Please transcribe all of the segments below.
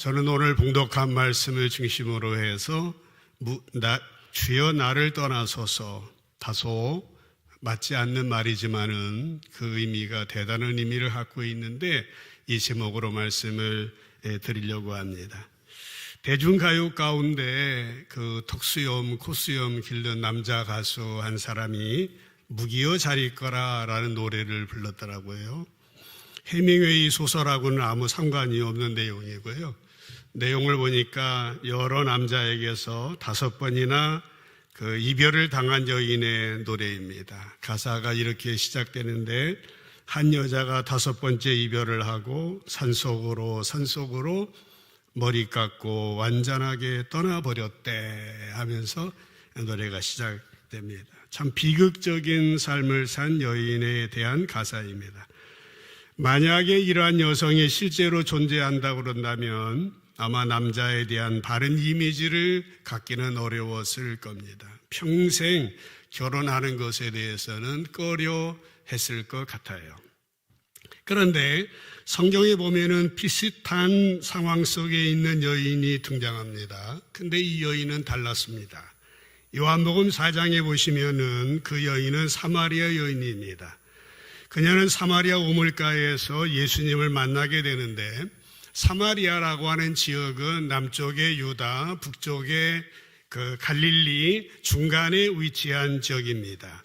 저는 오늘 봉독한 말씀을 중심으로 해서 주여 나를 떠나소서, 다소 맞지 않는 말이지만은 그 의미가 대단한 의미를 갖고 있는데 이 제목으로 말씀을 드리려고 합니다. 대중가요 가운데 그 턱수염, 콧수염 길른 남자 가수 한 사람이 무기여 잘 있거라 라는 노래를 불렀더라고요. 해밍웨이 소설하고는 아무 상관이 없는 내용이고요. 내용을 보니까 여러 남자에게서 5번이나 그 이별을 당한 여인의 노래입니다. 가사가 이렇게 시작되는데, 한 여자가 5번째 이별을 하고 산속으로 머리 깎고 완전하게 떠나버렸대 하면서 노래가 시작됩니다. 참 비극적인 삶을 산 여인에 대한 가사입니다. 만약에 이러한 여성이 실제로 존재한다고 그런다면 아마 남자에 대한 바른 이미지를 갖기는 어려웠을 겁니다. 평생 결혼하는 것에 대해서는 꺼려 했을 것 같아요. 그런데 성경에 보면은 비슷한 상황 속에 있는 여인이 등장합니다. 근데 이 여인은 달랐습니다. 요한복음 4장에 보시면은 그 여인은 사마리아 여인입니다. 그녀는 사마리아 우물가에서 예수님을 만나게 되는데, 사마리아라고 하는 지역은 남쪽의 유다, 북쪽의 그 갈릴리 중간에 위치한 지역입니다.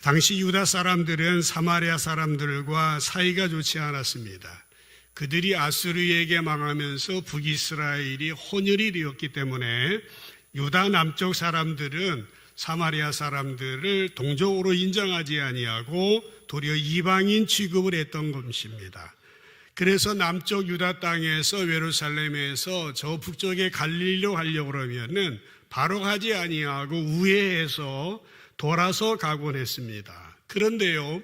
당시 유다 사람들은 사마리아 사람들과 사이가 좋지 않았습니다. 그들이 아수르에게 망하면서 북이스라엘이 혼혈이 되었기 때문에 유다 남쪽 사람들은 사마리아 사람들을 동족으로 인정하지 아니하고 도리어 이방인 취급을 했던 것입니다. 그래서 남쪽 유다 땅에서 예루살렘에서 저 북쪽의 갈릴리로 가려고 그러면은 바로 가지 아니하고 우회해서 돌아서 가곤 했습니다. 그런데요,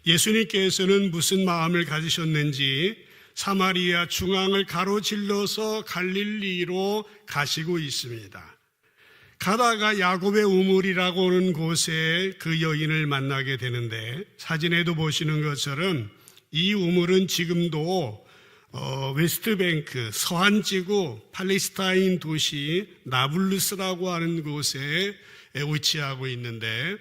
예수님께서는 무슨 마음을 가지셨는지 사마리아 중앙을 가로질러서 갈릴리로 가시고 있습니다. 가다가 야곱의 우물이라고 하는 곳에 그 여인을 만나게 되는데, 사진에도 보시는 것처럼 이 우물은 지금도 웨스트뱅크 서한지구 팔레스타인 도시 나블루스라고 하는 곳에 위치하고 있는데,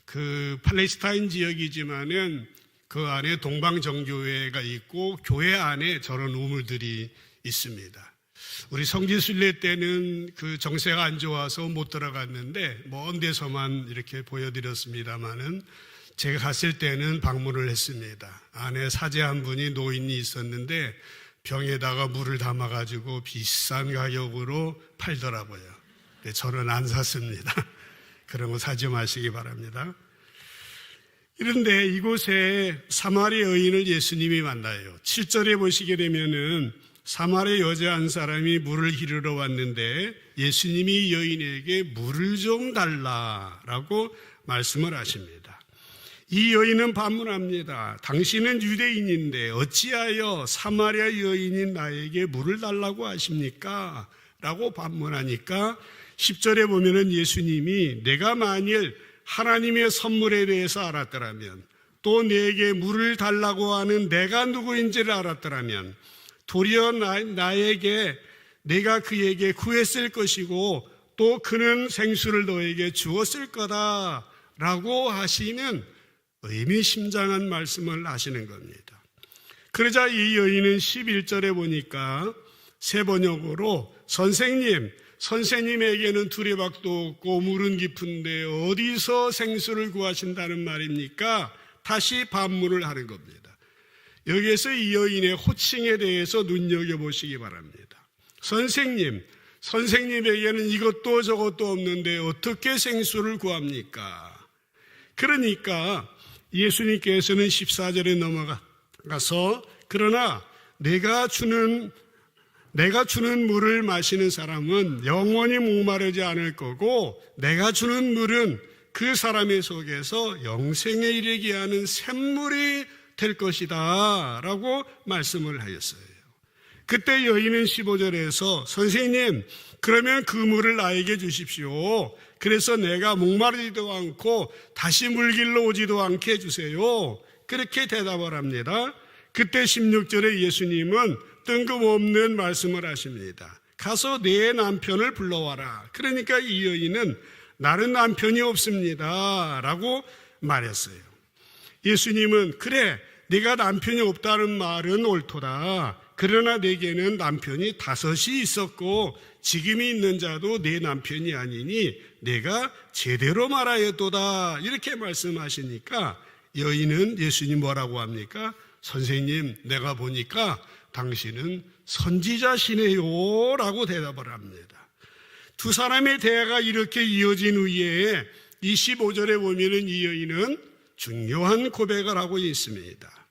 그 팔레스타인 지역이지만은 그 안에 동방정교회가 있고 교회 안에 저런 우물들이 있습니다. 우리 성지순례 때는 그 정세가 안 좋아서 못 들어갔는데 먼 데서만 이렇게 보여드렸습니다만은 제가 갔을 때는 방문을 했습니다. 안에 사제 한 분이 노인이 있었는데 병에다가 물을 담아가지고 비싼 가격으로 팔더라고요. 저는 안 샀습니다. 그런 거 사지 마시기 바랍니다. 그런데 이곳에 사마리아 여인을 예수님이 만나요. 7절에 보시게 되면은 사마리아 여자 한 사람이 물을 기르러 왔는데 예수님이 여인에게 물을 좀 달라라고 말씀을 하십니다. 이 여인은 반문합니다. 당신은 유대인인데 어찌하여 사마리아 여인인 나에게 물을 달라고 하십니까? 라고 반문하니까 10절에 보면은 예수님이 내가 만일 하나님의 선물에 대해서 알았더라면, 또 내게 물을 달라고 하는 내가 누구인지를 알았더라면 도리어 나에게 내가 그에게 구했을 것이고 또 그는 생수를 너에게 주었을 거다라고 하시는 의미심장한 말씀을 하시는 겁니다. 그러자 이 여인은 11절에 보니까 새 번역으로 선생님에게는 두레박도 없고 물은 깊은데 어디서 생수를 구하신다는 말입니까? 다시 반문을 하는 겁니다. 여기에서 이 여인의 호칭에 대해서 눈여겨보시기 바랍니다. 선생님에게는 이것도 저것도 없는데 어떻게 생수를 구합니까? 그러니까 예수님께서는 14절에 넘어가서 그러나 내가 주는 물을 마시는 사람은 영원히 목마르지 않을 거고 내가 주는 물은 그 사람의 속에서 영생에 이르게 하는 샘물이 될 것이다 라고 말씀을 하였어요. 그때 여인은 15절에서 선생님, 그러면 그 물을 나에게 주십시오. 그래서 내가 목마르지도 않고 다시 물길로 오지도 않게 해주세요. 그렇게 대답을 합니다. 그때 16절에 예수님은 뜬금없는 말씀을 하십니다. 가서 내 남편을 불러와라. 그러니까 이 여인은 나는 남편이 없습니다 라고 말했어요. 예수님은 그래 네가 남편이 없다는 말은 옳도다. 그러나 내게는 남편이 5이 있었고 지금이 있는 자도 내 남편이 아니니 내가 제대로 말하였도다. 이렇게 말씀하시니까 여인은 예수님 뭐라고 합니까? 선생님, 내가 보니까 당신은 선지자시네요 라고 대답을 합니다. 두 사람의 대화가 이렇게 이어진 후에 25절에 보면은 이 여인은 중요한 고백을 하고 있습니다.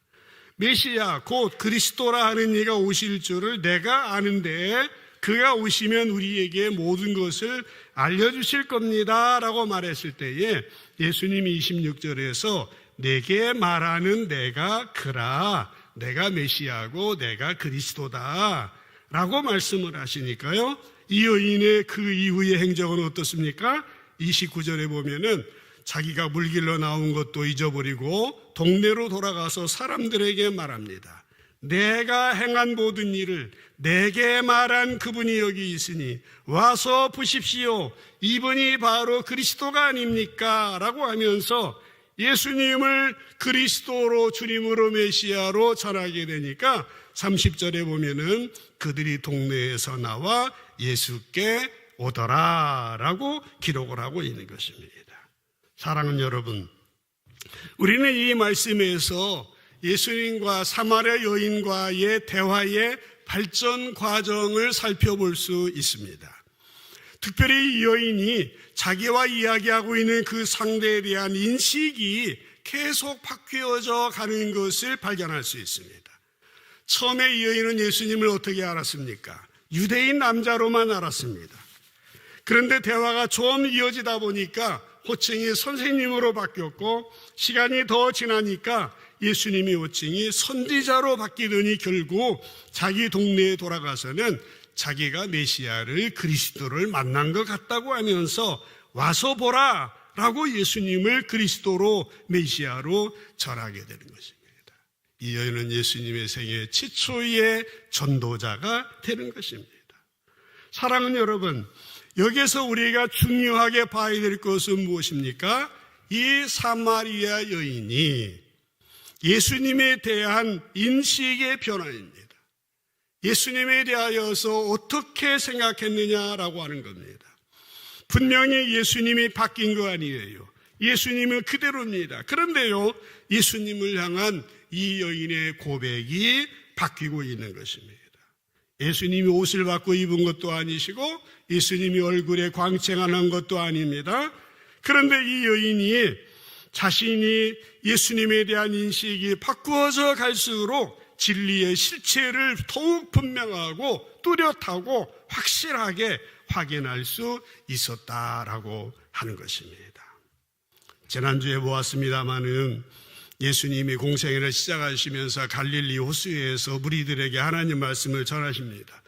메시아 곧 그리스도라 하는 이가 오실 줄을 내가 아는데 그가 오시면 우리에게 모든 것을 알려주실 겁니다 라고 말했을 때에 예수님이 26절에서 내게 말하는 내가 그라, 내가 메시아고 내가 그리스도다 라고 말씀을 하시니까요, 이 여인의 그 이후의 행적은 어떻습니까? 29절에 보면은 자기가 물길로 나온 것도 잊어버리고 동네로 돌아가서 사람들에게 말합니다. 내가 행한 모든 일을 내게 말한 그분이 여기 있으니 와서 보십시오. 이분이 바로 그리스도가 아닙니까? 라고 하면서 예수님을 그리스도로, 주님으로, 메시아로 전하게 되니까 30절에 보면은 그들이 동네에서 나와 예수께 오더라 라고 기록을 하고 있는 것입니다. 사랑하는 여러분, 우리는 이 말씀에서 예수님과 사마리아 여인과의 대화의 발전 과정을 살펴볼 수 있습니다. 특별히 이 여인이 자기와 이야기하고 있는 그 상대에 대한 인식이 계속 바뀌어져 가는 것을 발견할 수 있습니다. 처음에 이 여인은 예수님을 어떻게 알았습니까? 유대인 남자로만 알았습니다. 그런데 대화가 좀 이어지다 보니까 호칭이 선생님으로 바뀌었고 시간이 더 지나니까 예수님이 호칭이 선지자로 바뀌더니 결국 자기 동네에 돌아가서는 자기가 메시아를 그리스도를 만난 것 같다고 하면서 와서 보라 라고 예수님을 그리스도로 메시아로 전하게 되는 것입니다. 이 여인은 예수님의 생애 최초의 전도자가 되는 것입니다. 사랑하는 여러분, 여기서 우리가 중요하게 봐야 될 것은 무엇입니까? 이 사마리아 여인이 예수님에 대한 인식의 변화입니다. 예수님에 대하여서 어떻게 생각했느냐라고 하는 겁니다. 분명히 예수님이 바뀐 거 아니에요. 예수님은 그대로입니다. 그런데요, 예수님을 향한 이 여인의 고백이 바뀌고 있는 것입니다. 예수님이 옷을 바꿔 입은 것도 아니시고 예수님이 얼굴에 광채가 것도 아닙니다. 그런데 이 여인이 자신이 예수님에 대한 인식이 바꾸어져 갈수록 진리의 실체를 더욱 분명하고 뚜렷하고 확실하게 확인할 수 있었다라고 하는 것입니다. 지난주에 보았습니다마는 예수님이 공생애를 시작하시면서 갈릴리 호수에서 무리들에게 하나님 말씀을 전하십니다.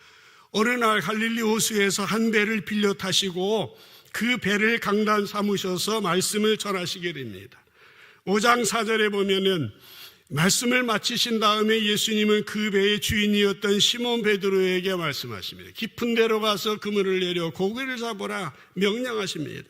어느 날 갈릴리 호수에서 한 배를 빌려 타시고 그 배를 강단 삼으셔서 말씀을 전하시게 됩니다. 5장 4절에 보면은 말씀을 마치신 다음에 예수님은 그 배의 주인이었던 시몬 베드로에게 말씀하십니다. 깊은 데로 가서 그물을 내려 고기를 잡으라 명령하십니다.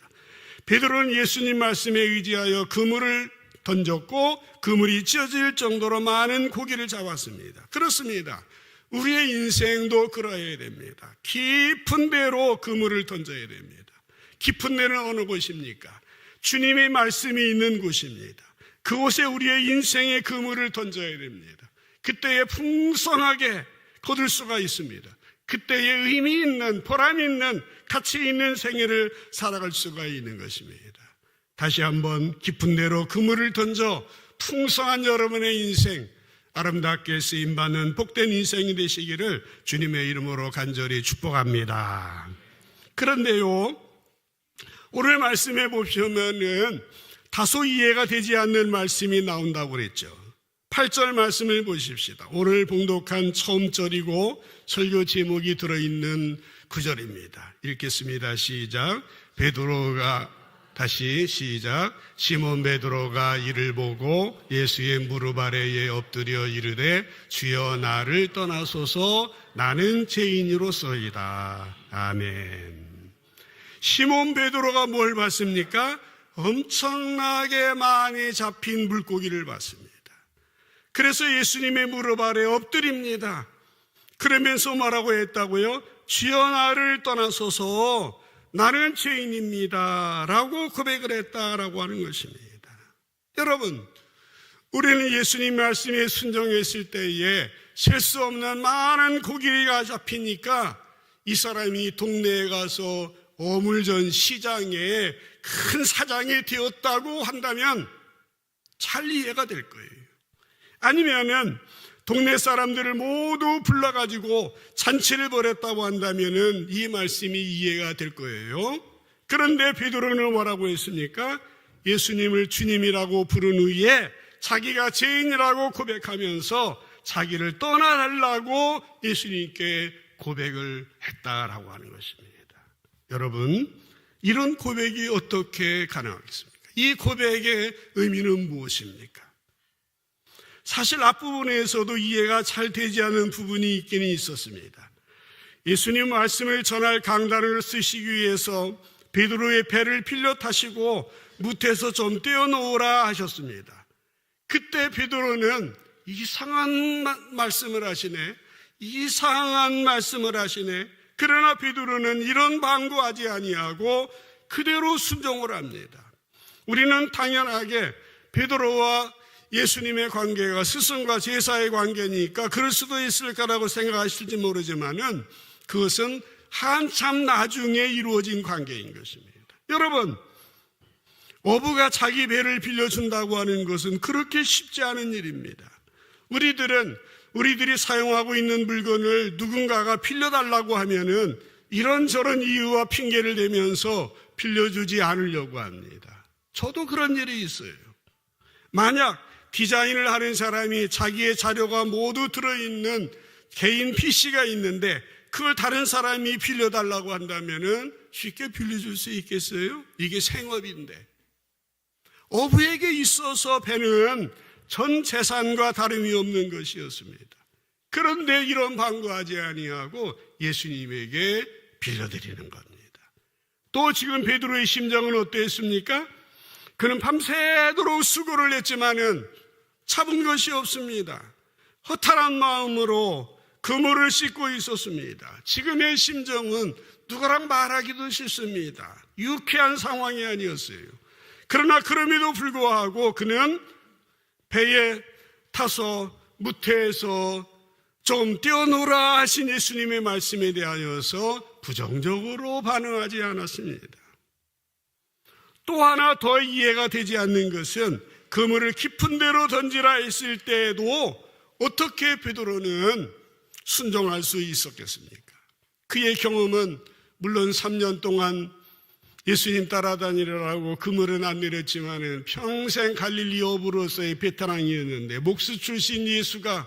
베드로는 예수님 말씀에 의지하여 그물을 던졌고 그물이 찢어질 정도로 많은 고기를 잡았습니다. 그렇습니다. 우리의 인생도 그러해야 됩니다. 깊은 데로 그물을 던져야 됩니다. 깊은 데는 어느 곳입니까? 주님의 말씀이 있는 곳입니다. 그곳에 우리의 인생의 그물을 던져야 됩니다. 그때에 풍성하게 거둘 수가 있습니다. 그때에 의미 있는, 보람 있는, 가치 있는 생애를 살아갈 수가 있는 것입니다. 다시 한번 깊은 데로 그물을 던져 풍성한 여러분의 인생, 아름답게 쓰임받는 복된 인생이 되시기를 주님의 이름으로 간절히 축복합니다. 그런데요, 오늘 말씀해 보시면은 다소 이해가 되지 않는 말씀이 나온다고 그랬죠. 8절 말씀을 보십시다. 오늘 봉독한 처음 절이고 설교 제목이 들어있는 구절입니다. 읽겠습니다. 시작. 베드로가 다시 시작. 시몬 베드로가 이를 보고 예수의 무릎 아래에 엎드려 이르되 주여 나를 떠나소서 나는 죄인으로소이다. 아멘. 시몬 베드로가 뭘 봤습니까? 엄청나게 많이 잡힌 물고기를 봤습니다. 그래서 예수님의 무릎 아래 엎드립니다. 그러면서 뭐라고 했다고요? 주여 나를 떠나소서 나는 죄인입니다 라고 고백을 했다라고 하는 것입니다. 여러분, 우리는 예수님 말씀에 순종했을 때에 셀 수 없는 많은 고기가 잡히니까 이 사람이 동네에 가서 어물전 시장에 큰 사장이 되었다고 한다면 잘 이해가 될 거예요. 아니면 동네 사람들을 모두 불러가지고 잔치를 벌였다고 한다면 이 말씀이 이해가 될 거예요. 그런데 베드로는 뭐라고 했습니까? 예수님을 주님이라고 부른 후에 자기가 죄인이라고 고백하면서 자기를 떠나달라고 예수님께 고백을 했다라고 하는 것입니다. 여러분, 이런 고백이 어떻게 가능하겠습니까? 이 고백의 의미는 무엇입니까? 사실 앞부분에서도 이해가 잘 되지 않은 부분이 있기는 있었습니다. 예수님 말씀을 전할 강단을 쓰시기 위해서 베드로의 배를 빌려 타시고 무태에서 좀 떼어놓으라 하셨습니다. 그때 베드로는 이상한 말씀을 하시네. 그러나 베드로는 이런 방구하지 아니하고 그대로 순종을 합니다. 우리는 당연하게 베드로와 예수님의 관계가 스승과 제자의 관계니까 그럴 수도 있을 거라고 생각하실지 모르지만은 그것은 한참 나중에 이루어진 관계인 것입니다. 여러분, 어부가 자기 배를 빌려준다고 하는 것은 그렇게 쉽지 않은 일입니다. 우리들이 사용하고 있는 물건을 누군가가 빌려달라고 하면은 이런저런 이유와 핑계를 대면서 빌려주지 않으려고 합니다. 저도 그런 일이 있어요. 만약 디자인을 하는 사람이 자기의 자료가 모두 들어있는 개인 PC가 있는데 그걸 다른 사람이 빌려달라고 한다면은 쉽게 빌려줄 수 있겠어요? 이게 생업인데. 어부에게 있어서 배는 전 재산과 다름이 없는 것이었습니다. 그런데 이런 방구하지 아니하고 예수님에게 빌려드리는 겁니다. 또 지금 베드로의 심정은 어땠습니까? 그는 밤새도록 수고를 했지만은 잡은 것이 없습니다. 허탈한 마음으로 그물을 씻고 있었습니다. 지금의 심정은 누구랑 말하기도 싫습니다. 유쾌한 상황이 아니었어요. 그러나 그럼에도 불구하고 그는 배에 타서 무태에서 좀 떼어놓으라 하신 예수님의 말씀에 대하여서 부정적으로 반응하지 않았습니다. 또 하나 더 이해가 되지 않는 것은 그물을 깊은 데로 던지라 했을 때에도 어떻게 베드로는 순종할 수 있었겠습니까? 그의 경험은 물론 3년 동안 예수님 따라다니라고 그물은 안 내렸지만 평생 갈릴리 어부로서의 베테랑이었는데 목수 출신 예수가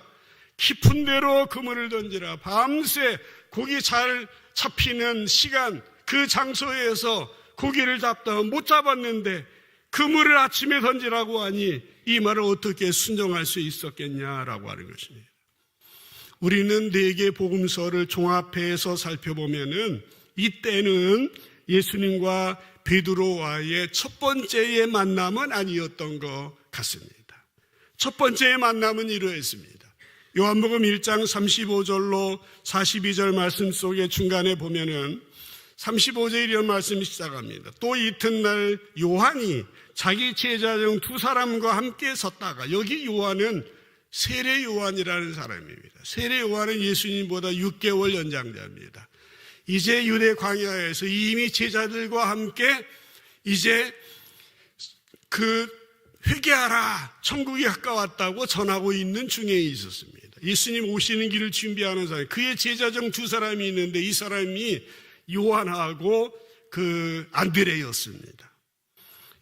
깊은 데로 그물을 던지라 밤새 고기 잘 잡히는 시간 그 장소에서 고기를 잡다가 못 잡았는데 그물을 아침에 던지라고 하니 이 말을 어떻게 순종할 수 있었겠냐라고 하는 것입니다. 우리는 4개 복음서를 종합해서 살펴보면은 이때는 예수님과 베드로와의 첫 번째의 만남은 아니었던 것 같습니다. 첫 번째의 만남은 이러했습니다. 요한복음 1장 35절로 42절 말씀 속에 중간에 보면은 35절에 이런 말씀이 시작합니다. 또 이튿날 요한이 자기 제자 중 2사람과 함께 섰다가, 여기 요한은 세례 요한이라는 사람입니다. 세례 요한은 예수님보다 6개월 연장자입니다. 이제 유대 광야에서 이미 제자들과 함께 이제 회개하라, 천국이 가까웠다고 전하고 있는 중에 있었습니다. 예수님 오시는 길을 준비하는 사람, 그의 제자 중 2사람이 있는데 이 사람이 요한하고 안드레였습니다.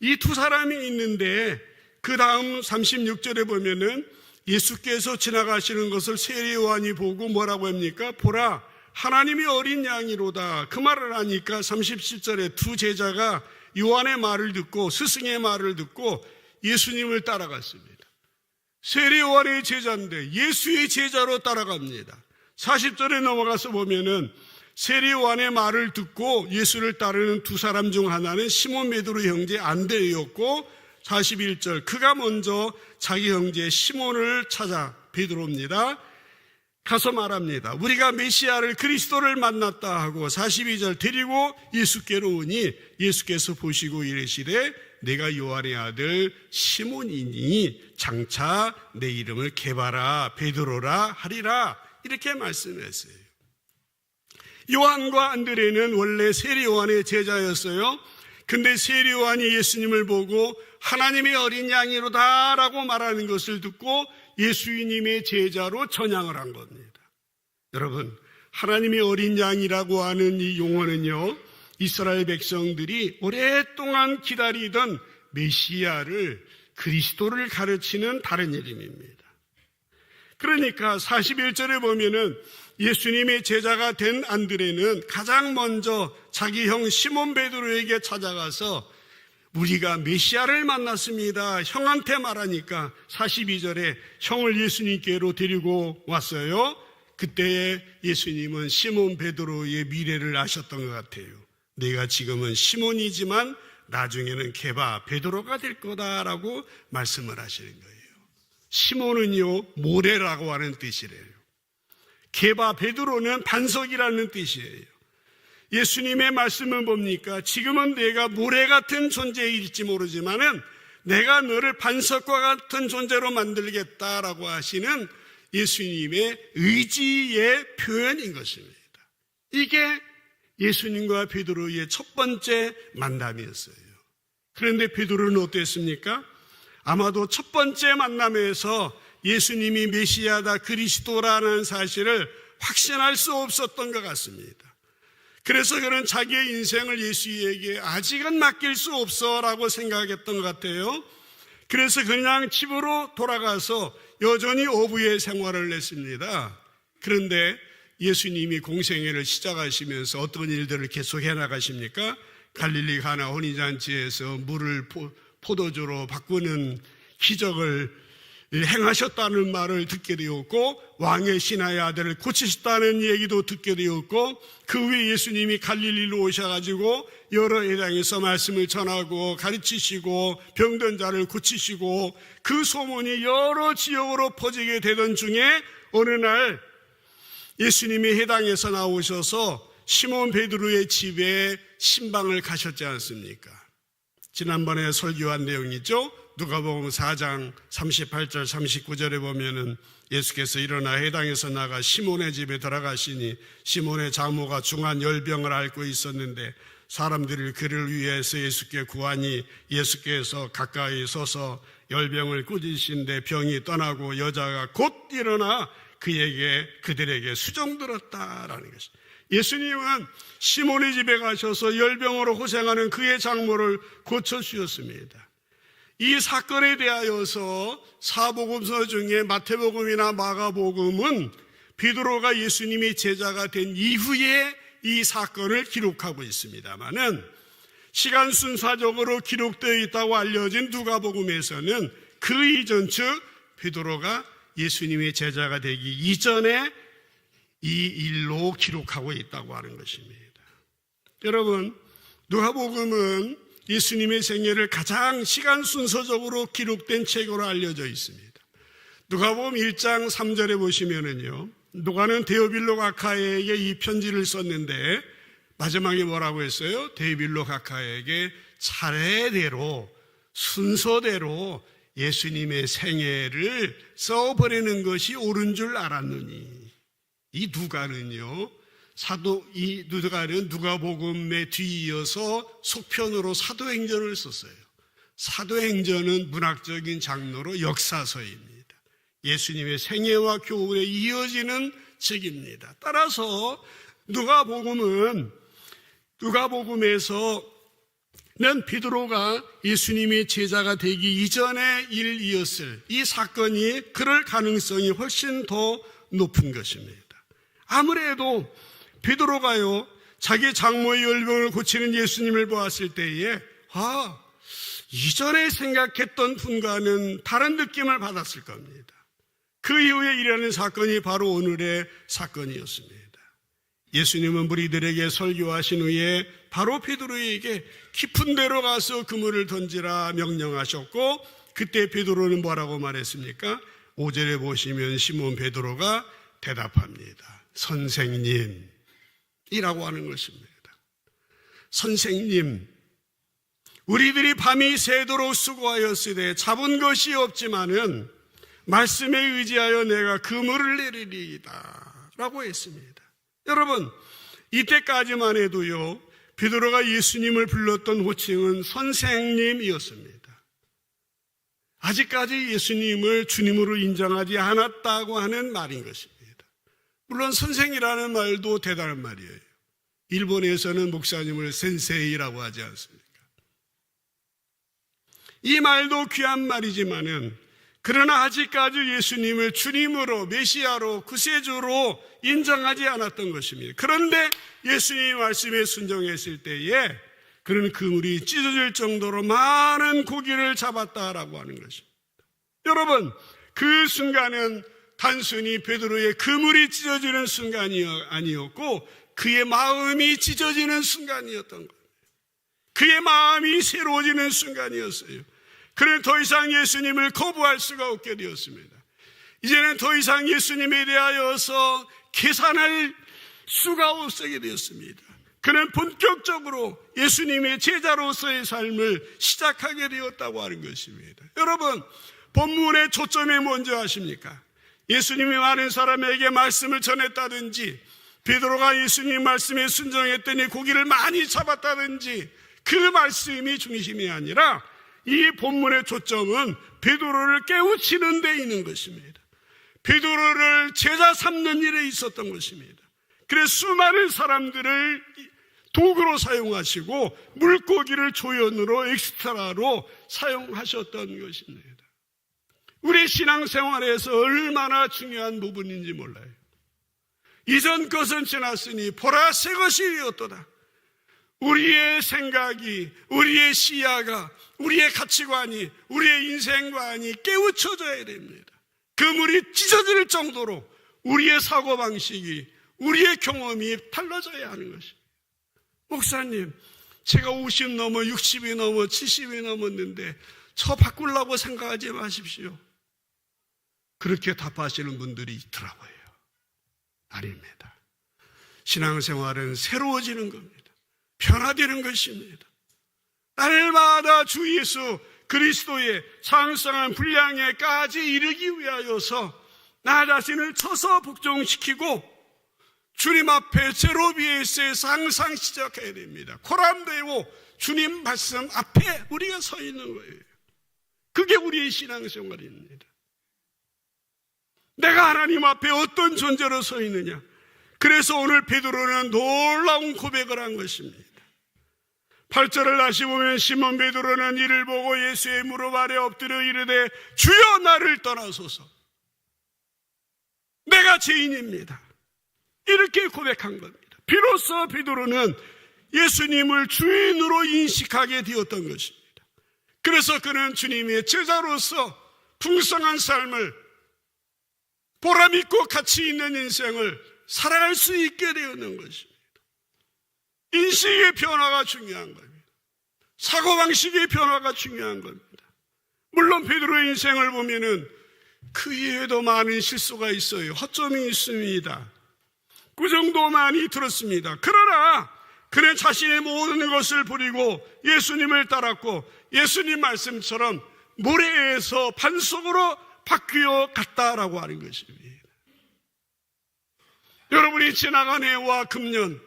이 2사람이 있는데 그 다음 36절에 보면은 예수께서 지나가시는 것을 세례 요한이 보고 뭐라고 합니까? 보라, 하나님이 어린 양이로다. 그 말을 하니까 37절에 2 제자가 요한의 말을 듣고 스승의 말을 듣고 예수님을 따라갔습니다. 세례 요한의 제자인데 예수의 제자로 따라갑니다. 40절에 넘어가서 보면은 세례 요한의 말을 듣고 예수를 따르는 두 사람 중 하나는 시몬 베드로 형제 안드레였고 41절 그가 먼저 자기 형제 시몬을 찾아 베드로입니다. 가서 말합니다. 우리가 메시아를 그리스도를 만났다 하고 42절 데리고 예수께로 오니 예수께서 보시고 이르시되 내가 요한의 아들 시몬이니 장차 내 이름을 게바라 베드로라 하리라 이렇게 말씀했어요. 요한과 안드레는 원래 세례 요한의 제자였어요. 근데 세례 요한이 예수님을 보고 하나님의 어린 양이로다 라고 말하는 것을 듣고 예수님의 제자로 전향을 한 겁니다. 여러분, 하나님의 어린 양이라고 하는 이 용어는요, 이스라엘 백성들이 오랫동안 기다리던 메시아를 그리스도를 가르치는 다른 이름입니다. 그러니까 41절에 보면은 예수님의 제자가 된 안드레는 가장 먼저 자기 형 시몬 베드로에게 찾아가서 우리가 메시아를 만났습니다. 형한테 말하니까 42절에 형을 예수님께로 데리고 왔어요. 그때에 예수님은 시몬 베드로의 미래를 아셨던 것 같아요. 내가 지금은 시몬이지만 나중에는 게바 베드로가 될 거다라고 말씀을 하시는 거예요. 시몬은요 모래라고 하는 뜻이래요. 게바 베드로는 반석이라는 뜻이에요. 예수님의 말씀은 뭡니까? 지금은 내가 모래 같은 존재일지 모르지만은 내가 너를 반석과 같은 존재로 만들겠다라고 하시는 예수님의 의지의 표현인 것입니다. 이게 예수님과 베드로의 첫 번째 만남이었어요. 그런데 베드로는 어땠습니까? 아마도 첫 번째 만남에서 예수님이 메시아다 그리스도라는 사실을 확신할 수 없었던 것 같습니다. 그래서 그는 자기의 인생을 예수에게 아직은 맡길 수 없어라고 생각했던 것 같아요. 그래서 그냥 집으로 돌아가서 여전히 어부의 생활을 했습니다. 그런데 예수님이 공생애를 시작하시면서 어떤 일들을 계속 해나가십니까? 갈릴리 가나 혼인잔치에서 물을 포도주로 바꾸는 기적을 행하셨다는 말을 듣게 되었고 왕의 신하의 아들을 고치셨다는 얘기도 듣게 되었고 그 후에 예수님이 갈릴리로 오셔가지고 여러 회당에서 말씀을 전하고 가르치시고 병든 자를 고치시고 그 소문이 여러 지역으로 퍼지게 되던 중에 어느 날 예수님이 회당에서 나오셔서 시몬 베드로의 집에 신방을 가셨지 않습니까? 지난번에 설교한 내용이죠. 누가복음 4장 38절 39절에 보면은 예수께서 일어나 회당에서 나가 시몬의 집에 들어가시니 시몬의 장모가 중한 열병을 앓고 있었는데 사람들이 그를 위해서 예수께 구하니 예수께서 가까이 서서 열병을 꾸짖으신데 병이 떠나고 여자가 곧 일어나 그들에게 수종들었다라는 것입니다. 예수님은 시몬의 집에 가셔서 열병으로 고생하는 그의 장모를 고쳐주셨습니다. 이 사건에 대하여서 사복음서 중에 마태복음이나 마가복음은 베드로가 예수님의 제자가 된 이후에 이 사건을 기록하고 있습니다만은 시간 순서적으로 기록되어 있다고 알려진 누가복음에서는 그 이전 즉 베드로가 예수님의 제자가 되기 이전에 이 일로 기록하고 있다고 하는 것입니다. 여러분, 누가복음은 예수님의 생애를 가장 시간 순서적으로 기록된 책으로 알려져 있습니다. 누가복음 1장 3절에 보시면은요, 누가는 데오빌로 가카에게 이 편지를 썼는데 마지막에 뭐라고 했어요? 데오빌로 가카에게 차례대로 순서대로 예수님의 생애를 써버리는 것이 옳은 줄 알았느니. 이 누가는요, 이 누가는 누가복음에 뒤이어서 속편으로 사도행전을 썼어요. 사도행전은 문학적인 장르로 역사서입니다. 예수님의 생애와 교훈에 이어지는 책입니다. 따라서 누가복음에서는 베드로가 예수님의 제자가 되기 이전의 일이었을 이 사건이 그럴 가능성이 훨씬 더 높은 것입니다. 아무래도 베드로가요 자기 장모의 열병을 고치는 예수님을 보았을 때에 이전에 생각했던 분과는 다른 느낌을 받았을 겁니다. 그 이후에 일어나는 사건이 바로 오늘의 사건이었습니다. 예수님은 무리들에게 설교하신 후에 바로 베드로에게 깊은 데로 가서 그물을 던지라 명령하셨고, 그때 베드로는 뭐라고 말했습니까? 5절에 보시면 시몬 베드로가 대답합니다. 선생님이라고 하는 것입니다. 선생님, 우리들이 밤이 새도록 수고하였으되 잡은 것이 없지만은 말씀에 의지하여 내가 그물을 내리리이다 라고 했습니다. 여러분, 이때까지만 해도요, 베드로가 예수님을 불렀던 호칭은 선생님이었습니다. 아직까지 예수님을 주님으로 인정하지 않았다고 하는 말인 것입니다. 물론 선생이라는 말도 대단한 말이에요. 일본에서는 목사님을 센세이라고 하지 않습니까? 이 말도 귀한 말이지만은, 그러나 아직까지 예수님을 주님으로, 메시아로, 구세주로 인정하지 않았던 것입니다. 그런데 예수님의 말씀에 순종했을 때에 그는 그물이 찢어질 정도로 많은 고기를 잡았다라고 하는 것입니다. 여러분, 그 순간은 단순히 베드로의 그물이 찢어지는 순간이 아니었고 그의 마음이 찢어지는 순간이었던 겁니다. 그의 마음이 새로워지는 순간이었어요. 그는 더 이상 예수님을 거부할 수가 없게 되었습니다. 이제는 더 이상 예수님에 대하여서 계산할 수가 없게 되었습니다. 그는 본격적으로 예수님의 제자로서의 삶을 시작하게 되었다고 하는 것입니다. 여러분, 본문의 초점이 뭔지 아십니까? 예수님이 많은 사람에게 말씀을 전했다든지, 베드로가 예수님 말씀에 순종했더니 고기를 많이 잡았다든지, 그 말씀이 중심이 아니라 이 본문의 초점은 베드로를 깨우치는 데 있는 것입니다. 베드로를 제자 삼는 일에 있었던 것입니다. 그래서 수많은 사람들을 도구로 사용하시고 물고기를 조연으로, 엑스트라로 사용하셨던 것입니다. 우리 신앙생활에서 얼마나 중요한 부분인지 몰라요. 이전 것은 지났으니 보라 새 것이 되었도다. 우리의 생각이, 우리의 시야가, 우리의 가치관이, 우리의 인생관이 깨우쳐져야 됩니다. 그물이 찢어질 정도로 우리의 사고방식이, 우리의 경험이 달라져야 하는 것입니다. 목사님, 제가 50 넘어 60이 넘어 70이 넘었는데 저 바꾸려고 생각하지 마십시오. 그렇게 답하시는 분들이 있더라고요. 아닙니다. 신앙생활은 새로워지는 겁니다. 변화되는 것입니다. 날마다 주 예수 그리스도의 장성한 분량에까지 이르기 위하여서 나 자신을 쳐서 복종시키고 주님 앞에 제로비에스에서 항상 시작해야 됩니다. 코람되고 주님 말씀 앞에 우리가 서 있는 거예요. 그게 우리의 신앙생활입니다. 내가 하나님 앞에 어떤 존재로 서 있느냐. 그래서 오늘 베드로는 놀라운 고백을 한 것입니다. 8절을 다시 보면 시몬 베드로는 이를 보고 예수의 무릎 아래 엎드려 이르되 주여 나를 떠나소서. 내가 죄인입니다. 이렇게 고백한 겁니다. 비로소 베드로는 예수님을 주인으로 인식하게 되었던 것입니다. 그래서 그는 주님의 제자로서 풍성한 삶을, 보람있고 가치 있는 인생을 살아갈 수 있게 되었는 것입니다. 인식의 변화가 중요한 겁니다. 사고방식의 변화가 중요한 겁니다. 물론 베드로의 인생을 보면은 그 이외에도 많은 실수가 있어요. 허점이 있습니다. 그 정도 많이 들었습니다. 그러나 그는 자신의 모든 것을 버리고 예수님을 따랐고 예수님 말씀처럼 모래에서 반석으로 바뀌어 갔다라고 하는 것입니다. 여러분이 지나간 해와 금년,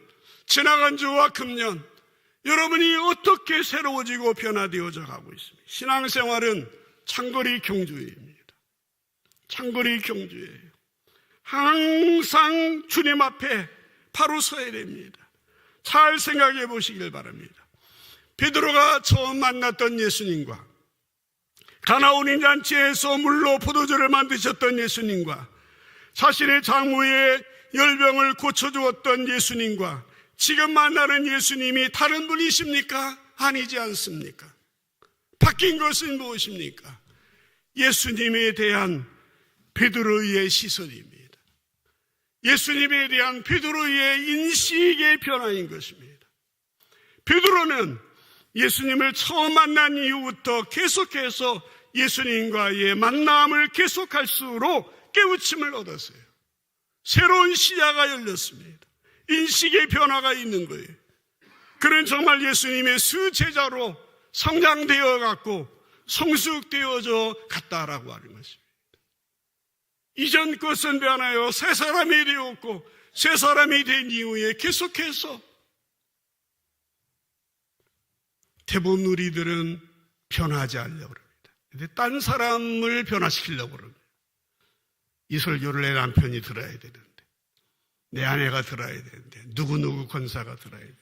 지나간 주와 금년, 여러분이 어떻게 새로워지고 변화되어져 가고 있습니다. 신앙생활은 장거리 경주입니다. 장거리 경주예요. 항상 주님 앞에 바로 서야 됩니다. 잘 생각해 보시길 바랍니다. 베드로가 처음 만났던 예수님과 가나온 잔치에서 물로 포도주를 만드셨던 예수님과 자신의 장모의 열병을 고쳐주었던 예수님과 지금 만나는 예수님이 다른 분이십니까? 아니지 않습니까? 바뀐 것은 무엇입니까? 예수님에 대한 베드로의 시선입니다. 예수님에 대한 베드로의 인식의 변화인 것입니다. 베드로는 예수님을 처음 만난 이후부터 계속해서 예수님과의 만남을 계속할수록 깨우침을 얻었어요. 새로운 시야가 열렸습니다. 인식의 변화가 있는 거예요. 그는 정말 예수님의 수제자로 성장되어 갔고 성숙되어져 갔다라고 하는 것입니다. 이전 것은 변하여 새 사람이 되었고 새 사람이 된 이후에 계속해서 대부분 우리들은 변하지 않으려고 합니다. 근데 딴 사람을 변화시키려고 합니다. 이 설교를 내 남편이 들어야 되는데, 내 아내가 들어야 되는데, 누구누구 권사가 들어야 되는데,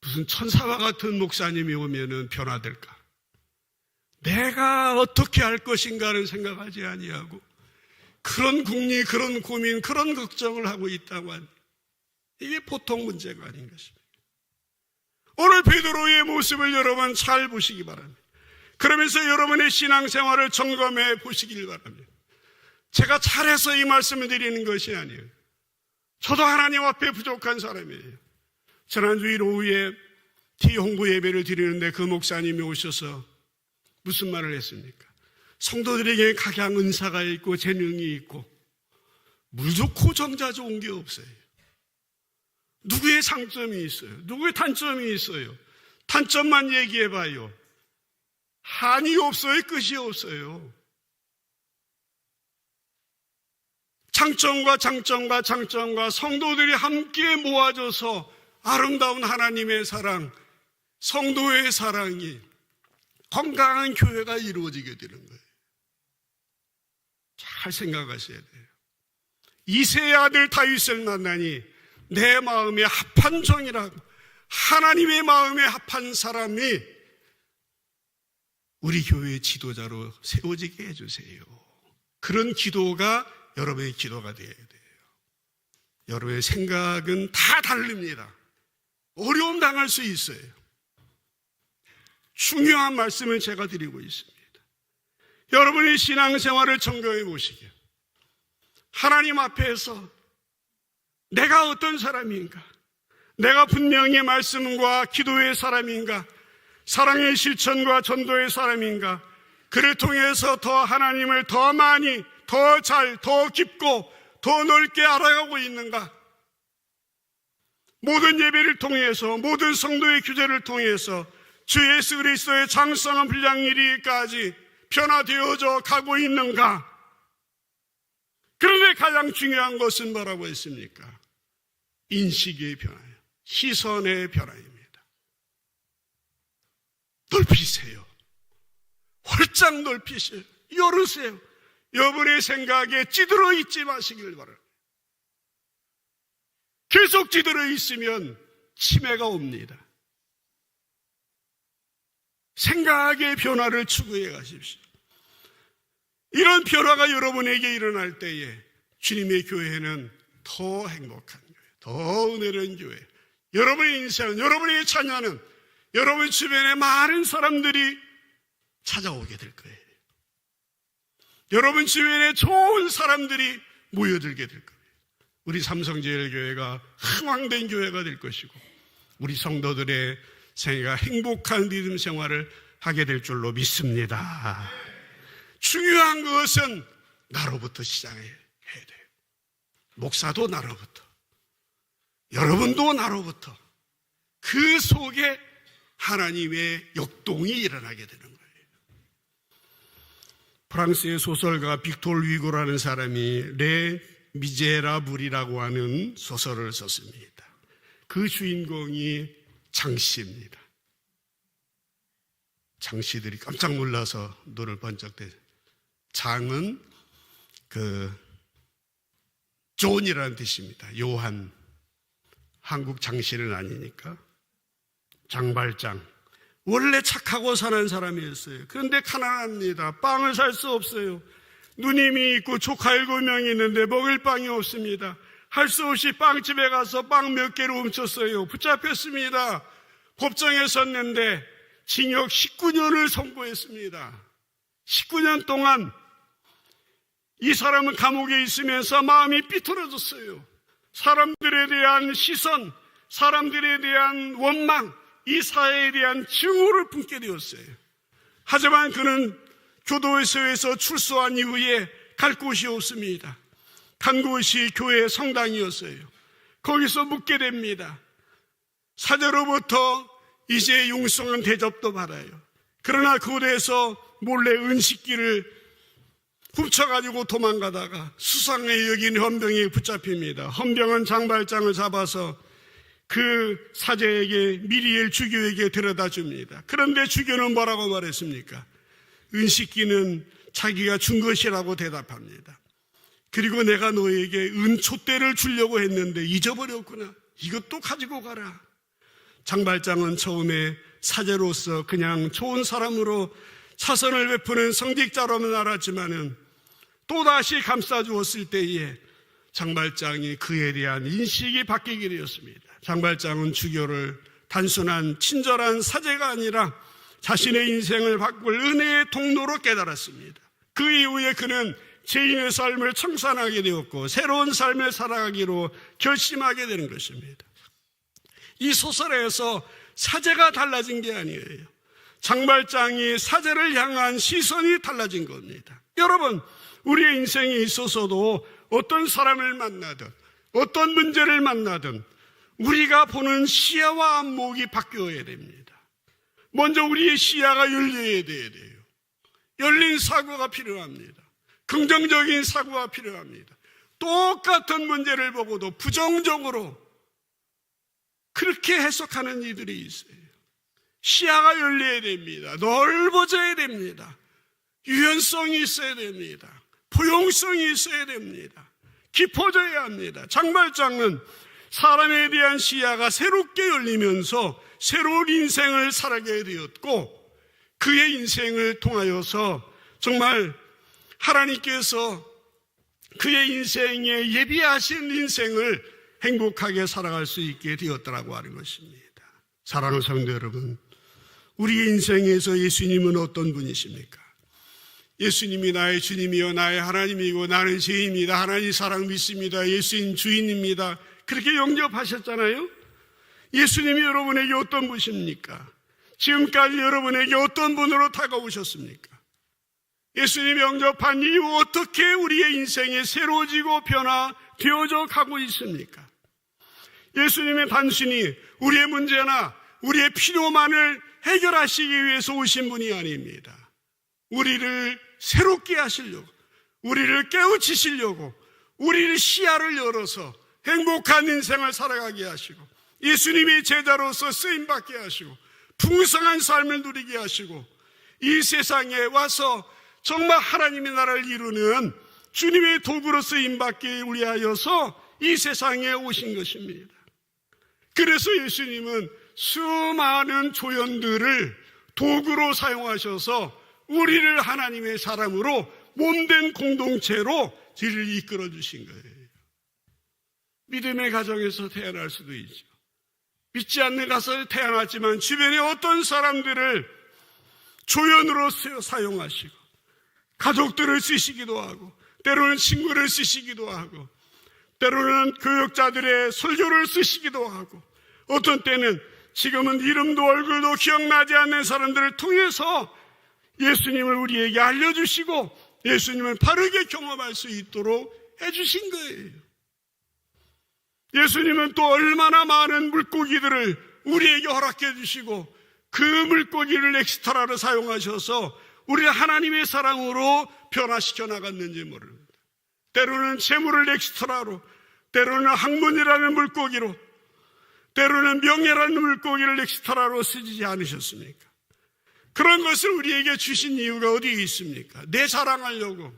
무슨 천사와 같은 목사님이 오면은 변화될까? 내가 어떻게 할 것인가를 생각하지 아니하고 그런 궁리, 그런 고민, 그런 걱정을 하고 있다고 하니 이게 보통 문제가 아닌 것입니다. 오늘 베드로의 모습을 여러분 잘 보시기 바랍니다. 그러면서 여러분의 신앙생활을 점검해 보시길 바랍니다. 제가 잘해서 이 말씀을 드리는 것이 아니에요. 저도 하나님 앞에 부족한 사람이에요. 지난주일 오후에 홍보 예배를 드리는데 그 목사님이 오셔서 무슨 말을 했습니까? 성도들에게 각양 은사가 있고 재능이 있고 물 좋고 정자 좋은 게 없어요. 누구의 장점이 있어요? 누구의 단점이 있어요? 단점만 얘기해봐요. 한이 없어요? 끝이 없어요. 장점과 성도들이 함께 모아져서 아름다운 하나님의 사랑, 성도의 사랑이 건강한 교회가 이루어지게 되는 거예요. 잘 생각하셔야 돼요. 이새의 아들 다윗을 만나니 내 마음에 합한 종이라고, 하나님의 마음에 합한 사람이 우리 교회의 지도자로 세워지게 해주세요. 그런 기도가 여러분의 기도가 되어야 돼요. 여러분의 생각은 다 다릅니다. 어려움 당할 수 있어요. 중요한 말씀을 제가 드리고 있습니다. 여러분의 신앙생활을 점검해 보시게. 하나님 앞에서 내가 어떤 사람인가? 내가 분명히 말씀과 기도의 사람인가? 사랑의 실천과 전도의 사람인가? 그를 통해서 더 하나님을 더 많이, 더 잘, 더 깊고 더 넓게 알아가고 있는가? 모든 예배를 통해서, 모든 성도의 규제를 통해서 주 예수 그리스도의 장성한 분량 이르기까지 변화되어져 가고 있는가? 그런데 가장 중요한 것은 뭐라고 했습니까? 인식의 변화예요. 시선의 변화입니다. 넓히세요. 활짝 넓히세요. 열으세요. 여러분의 생각에 찌들어 있지 마시길 바랍니다. 계속 찌들어 있으면 치매가 옵니다. 생각의 변화를 추구해 가십시오. 이런 변화가 여러분에게 일어날 때에 주님의 교회는 더 행복한 교회, 더 은혜로운 교회, 여러분의 인생은, 여러분의 자녀는, 여러분 주변에 많은 사람들이 찾아오게 될 거예요. 여러분 주변에 좋은 사람들이 모여들게 될 거예요. 우리 삼성제일교회가 흥왕된 교회가 될 것이고 우리 성도들의 생애가 행복한 믿음 생활을 하게 될 줄로 믿습니다. 중요한 것은 나로부터 시작해야 돼요. 목사도 나로부터, 여러분도 나로부터, 그 속에 하나님의 역동이 일어나게 되는 거예요. 프랑스의 소설가 빅톨 위고라는 사람이 레 미제라블이라고 하는 소설을 썼습니다. 그 주인공이 장씨입니다. 장씨들이 깜짝 놀라서 눈을 번쩍 떼. 장은 존이라는 뜻입니다. 요한. 한국 장씨는 아니니까. 장발장. 원래 착하고 사는 사람이었어요. 그런데 가난합니다. 빵을 살 수 없어요. 누님이 있고 조카 7명이 있는데 먹을 빵이 없습니다. 할 수 없이 빵집에 가서 빵 몇 개를 훔쳤어요. 붙잡혔습니다. 법정에 섰는데 징역 19년을 선고했습니다. 19년 동안 이 사람은 감옥에 있으면서 마음이 삐뚤어졌어요. 사람들에 대한 시선, 사람들에 대한 원망, 이 사회에 대한 증오를 품게 되었어요. 하지만 그는 교도소에서 출소한 이후에 갈 곳이 없습니다. 간 곳이 교회 성당이었어요. 거기서 묵게 됩니다. 사제로부터 이제 융성한 대접도 받아요. 그러나 그곳에서 몰래 은식기를 훔쳐가지고 도망가다가 수상해 여긴 헌병이 붙잡힙니다. 헌병은 장발장을 잡아서 그 사제에게 미리엘 주교에게 데려다 줍니다. 그런데 주교는 뭐라고 말했습니까? 은식기는 자기가 준 것이라고 대답합니다. 그리고 내가 너에게 은촛대를 주려고 했는데 잊어버렸구나. 이것도 가지고 가라. 장발장은 처음에 사제로서 그냥 좋은 사람으로 차선을 베푸는 성직자로만 알았지만은 또다시 감싸주었을 때에 장발장이 그에 대한 인식이 바뀌게 되었습니다. 장발장은 주교를 단순한 친절한 사제가 아니라 자신의 인생을 바꿀 은혜의 통로로 깨달았습니다. 그 이후에 그는 죄인의 삶을 청산하게 되었고 새로운 삶을 살아가기로 결심하게 되는 것입니다. 이 소설에서 사제가 달라진 게 아니에요. 장발장이 사제를 향한 시선이 달라진 겁니다. 여러분, 우리의 인생에 있어서도 어떤 사람을 만나든 어떤 문제를 만나든 우리가 보는 시야와 안목이 바뀌어야 됩니다. 먼저 우리의 시야가 열려야 돼요. 열린 사고가 필요합니다. 긍정적인 사고가 필요합니다. 똑같은 문제를 보고도 부정적으로 그렇게 해석하는 이들이 있어요. 시야가 열려야 됩니다. 넓어져야 됩니다. 유연성이 있어야 됩니다. 포용성이 있어야 됩니다. 깊어져야 합니다. 장발장은 사람에 대한 시야가 새롭게 열리면서 새로운 인생을 살아가게 되었고 그의 인생을 통하여서 정말 하나님께서 그의 인생에 예비하신 인생을 행복하게 살아갈 수 있게 되었다고 하는 것입니다. 사랑하는 성도 여러분, 우리의 인생에서 예수님은 어떤 분이십니까? 예수님이 나의 주님이요 나의 하나님이고 나는 죄인입니다. 하나님 사랑 믿습니다. 예수님 주인입니다. 그렇게 영접하셨잖아요. 예수님이 여러분에게 어떤 분이십니까? 지금까지 여러분에게 어떤 분으로 다가오셨습니까? 예수님 영접한 이후 어떻게 우리의 인생이 새로워지고 변화되어져 가고 있습니까? 예수님은 단순히 우리의 문제나 우리의 필요만을 해결하시기 위해서 오신 분이 아닙니다. 우리를 새롭게 하시려고, 우리를 깨우치시려고, 우리를 시야를 열어서 행복한 인생을 살아가게 하시고 예수님이 제자로서 쓰임받게 하시고 풍성한 삶을 누리게 하시고 이 세상에 와서 정말 하나님의 나라를 이루는 주님의 도구로 쓰임받기 위하여서 이 세상에 오신 것입니다. 그래서 예수님은 수많은 조연들을 도구로 사용하셔서 우리를 하나님의 사람으로 몸된 공동체로 저희를 이끌어 주신 거예요. 믿음의 가정에서 태어날 수도 있죠. 믿지 않는 가서 태어났지만 주변에 어떤 사람들을 조연으로 사용하시고 가족들을 쓰시기도 하고 때로는 친구를 쓰시기도 하고 때로는 교역자들의 설교를 쓰시기도 하고 어떤 때는 지금은 이름도 얼굴도 기억나지 않는 사람들을 통해서 예수님을 우리에게 알려주시고 예수님을 바르게 경험할 수 있도록 해주신 거예요. 예수님은 또 얼마나 많은 물고기들을 우리에게 허락해 주시고 그 물고기를 엑스트라로 사용하셔서 우리를 하나님의 사랑으로 변화시켜 나갔는지 모릅니다. 때로는 재물을 엑스트라로, 때로는 학문이라는 물고기로, 때로는 명예라는 물고기를 엑스트라로 쓰지 않으셨습니까? 그런 것을 우리에게 주신 이유가 어디에 있습니까? 내 자랑하려고,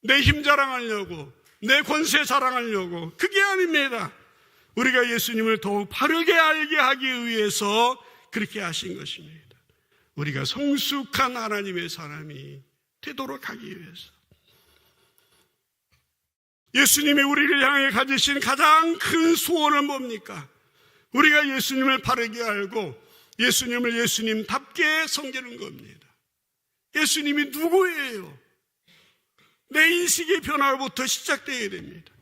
내 힘 자랑하려고, 내 권세 자랑하려고. 그게 아닙니다. 우리가 예수님을 더욱 바르게 알게 하기 위해서 그렇게 하신 것입니다. 우리가 성숙한 하나님의 사람이 되도록 하기 위해서. 예수님이 우리를 향해 가지신 가장 큰 소원은 뭡니까? 우리가 예수님을 바르게 알고 예수님을 예수님답게 섬기는 겁니다. 예수님이 누구예요? 내 인식의 변화로부터 시작되어야 됩니다.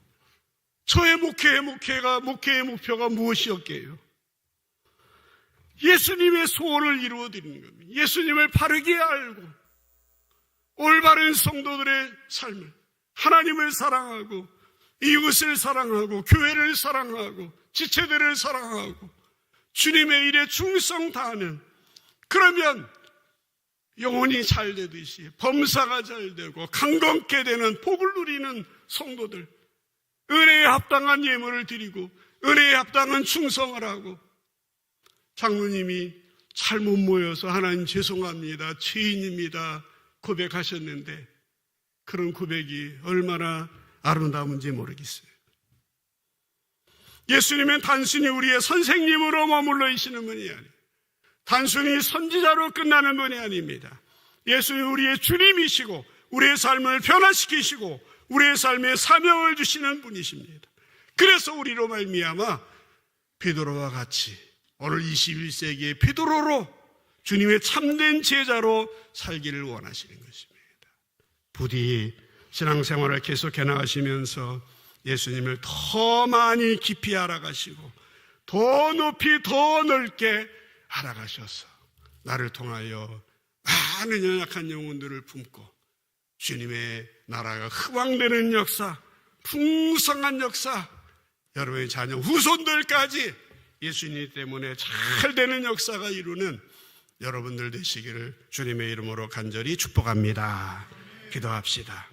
저의 목회의 목표가 무엇이었게요? 예수님의 소원을 이루어드리는 겁니다. 예수님을 바르게 알고 올바른 성도들의 삶을, 하나님을 사랑하고 이웃을 사랑하고 교회를 사랑하고 지체들을 사랑하고 주님의 일에 충성 다하는, 그러면 영혼이 잘 되듯이 범사가 잘 되고 강건케 되는 복을 누리는 성도들, 은혜에 합당한 예물을 드리고 은혜에 합당한 충성을 하고, 장로님이 잘못 모여서 하나님 죄송합니다, 죄인입니다 고백하셨는데 그런 고백이 얼마나 아름다운지 모르겠어요. 예수님은 단순히 우리의 선생님으로 머물러 계시는 분이 아니에요. 단순히 선지자로 끝나는 분이 아닙니다. 예수님은 우리의 주님이시고 우리의 삶을 변화시키시고 우리의 삶에 사명을 주시는 분이십니다. 그래서 우리로 말미암아 베드로와 같이 오늘 21세기의 베드로로 주님의 참된 제자로 살기를 원하시는 것입니다. 부디 신앙생활을 계속해 나가시면서 예수님을 더 많이 깊이 알아가시고 더 높이 더 넓게 알아가셔서 나를 통하여 많은 연약한 영혼들을 품고 주님의 나라가 흑왕되는 역사, 풍성한 역사, 여러분의 자녀 후손들까지 예수님 때문에 잘 되는 역사가 이루는 여러분들 되시기를 주님의 이름으로 간절히 축복합니다. 기도합시다.